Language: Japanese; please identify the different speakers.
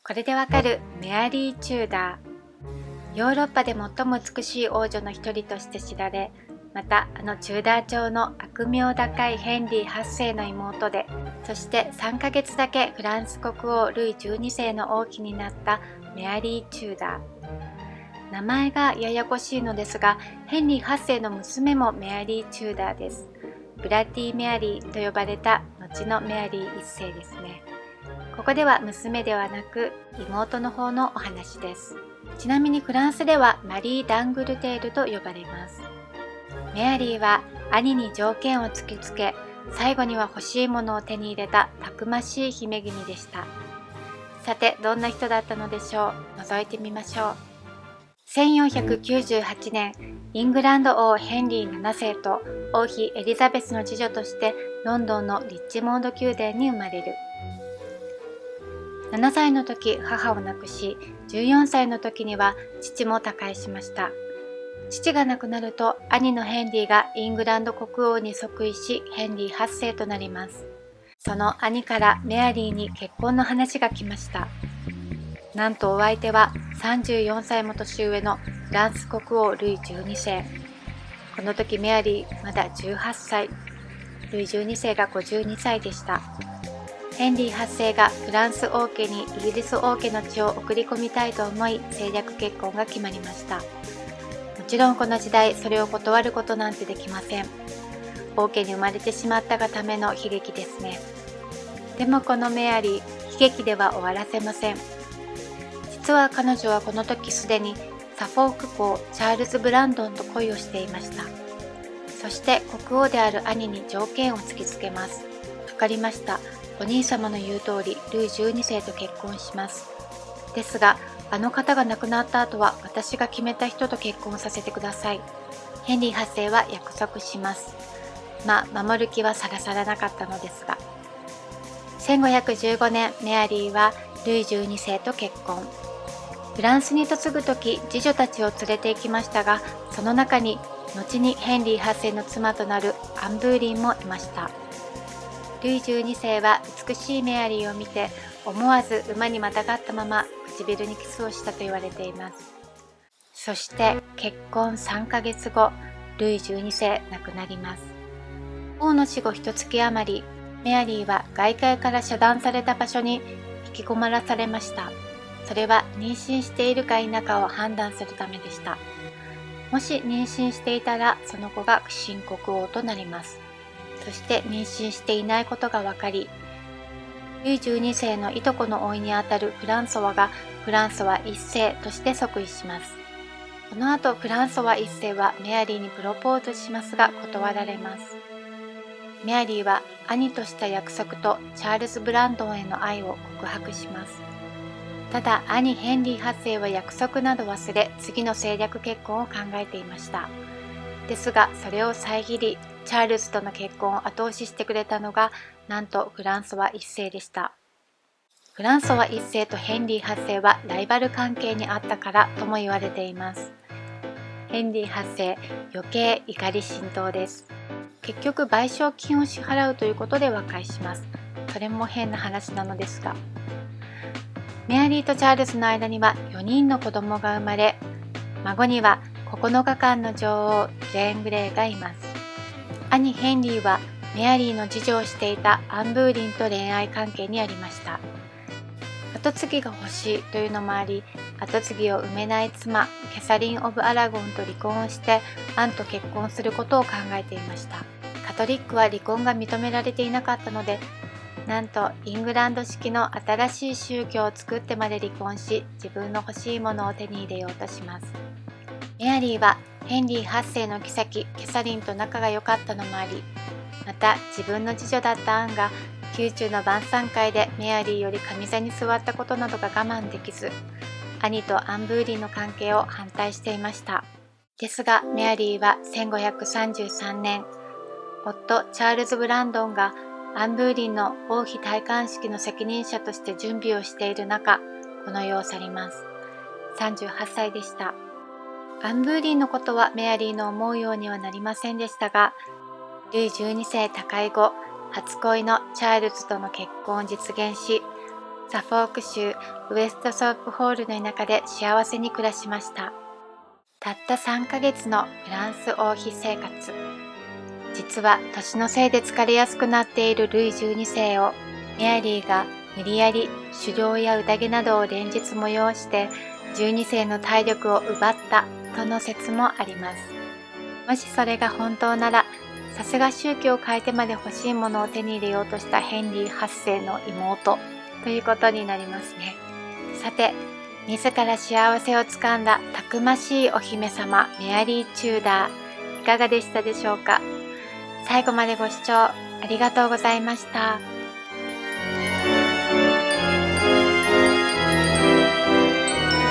Speaker 1: これでわかるメアリー・チューダー。ヨーロッパで最も美しい王女の一人として知られ、またチューダー朝の悪名高いヘンリー8世の妹で、そして3ヶ月だけフランス国王ルイ12世の王妃になったメアリー・チューダー。名前がややこしいのですが、ヘンリー8世の娘もメアリー・チューダーです。ブラッディ・メアリーと呼ばれた後のメアリー1世ですね。ここでは娘ではなく妹の方のお話です。ちなみにフランスではマリー・ダングルテールと呼ばれます。メアリーは兄に条件を突きつけ、最後には欲しいものを手に入れたたくましい姫君でした。さて、どんな人だったのでしょう。覗いてみましょう。1498年、イングランド王ヘンリー7世と王妃エリザベスの次女としてロンドンのリッチモンド宮殿に生まれる。7歳の時母を亡くし、14歳の時には父も他界しました。父が亡くなると兄のヘンリーがイングランド国王に即位し、ヘンリー8世となります。その兄からメアリーに結婚の話が来ました。なんとお相手は34歳も年上のフランス国王ルイ12世。この時メアリーまだ18歳、ルイ12世が52歳でした。ヘンリー8世がフランス王家にイギリス王家の血を送り込みたいと思い、政略結婚が決まりました。もちろんこの時代、それを断ることなんてできません。王家に生まれてしまったがための悲劇ですね。でもこのメアリー、悲劇では終わらせません。実は彼女はこの時すでにサフォーク公チャールズ・ブランドンと恋をしていました。そして国王である兄に条件を突きつけます。わかりました。お兄様の言う通り、ルイ12世と結婚します。ですが、あの方が亡くなった後は私が決めた人と結婚させてください。ヘンリー8世は約束します。守る気はさらさらなかったのですが。1515年、メアリーはルイ12世と結婚。フランスに嫁ぐ時、次女たちを連れて行きましたが、その中に後にヘンリー8世の妻となるアン・ブーリンもいました。ルイ12世は美しいメアリーを見て、思わず馬にまたがったまま唇にキスをしたと言われています。そして結婚3ヶ月後、ルイ12世亡くなります。王の死後1月余り、メアリーは外界から遮断された場所に引きこもらされました。それは妊娠しているか否かを判断するためでした。もし妊娠していたら、その子が新国王となります。そして妊娠していないことが分かり、ルイ12世のいとこの甥にあたるフランソワがフランソワ1世として即位します。この後フランソワ1世はメアリーにプロポーズしますが断られます。メアリーは兄とした約束とチャールズ・ブランドンへの愛を告白します。ただ兄ヘンリー8世は約束など忘れ、次の政略結婚を考えていました。ですがそれを遮り、チャールズとの結婚を後押ししてくれたのが、なんとフランソワ1世でした。フランソワ1世とヘンリー8世はライバル関係にあったからとも言われています。ヘンリー8世、余計怒り心頭です。結局賠償金を支払うということで和解します。それも変な話なのですが。メアリーとチャールズの間には4人の子供が生まれ、孫には9日間の女王ジェーン・グレーがいます。兄ヘンリーはメアリーの次女をしていたアン・ブーリンと恋愛関係にありました。跡継ぎが欲しいというのもあり、跡継ぎを産めない妻キャサリン・オブ・アラゴンと離婚をしてアンと結婚することを考えていました。カトリックは離婚が認められていなかったので、なんとイングランド式の新しい宗教を作ってまで離婚し、自分の欲しいものを手に入れようとします。メアリーはヘンリー8世の妃キャサリンと仲が良かったのもあり、また自分の次女だったアンが宮中の晩餐会でメアリーより上座に座ったことなどが我慢できず、兄とアン・ブーリンの関係を反対していました。ですがメアリーは1533年、夫チャールズ・ブランドンがアン・ブーリンの王妃戴冠式の責任者として準備をしている中、この世を去ります。38歳でした。アン・ブーリンのことはメアリーの思うようにはなりませんでしたが、ルイ12世他界後、初恋のチャールズとの結婚を実現し、サフォーク州ウェストソープホールの田舎で幸せに暮らしました。たった3ヶ月のフランス王妃生活。実は年のせいで疲れやすくなっているルイ12世をメアリーが無理やり狩猟や宴などを連日催して12世の体力を奪ったとの説もあります。もしそれが本当なら、さすが宗教を変えてまで欲しいものを手に入れようとしたヘンリー8世の妹ということになりますね。さて、自ら幸せをつかんだたくましいお姫様メアリー・チューダー、いかがでしたでしょうか。最後までご視聴ありがとうございました。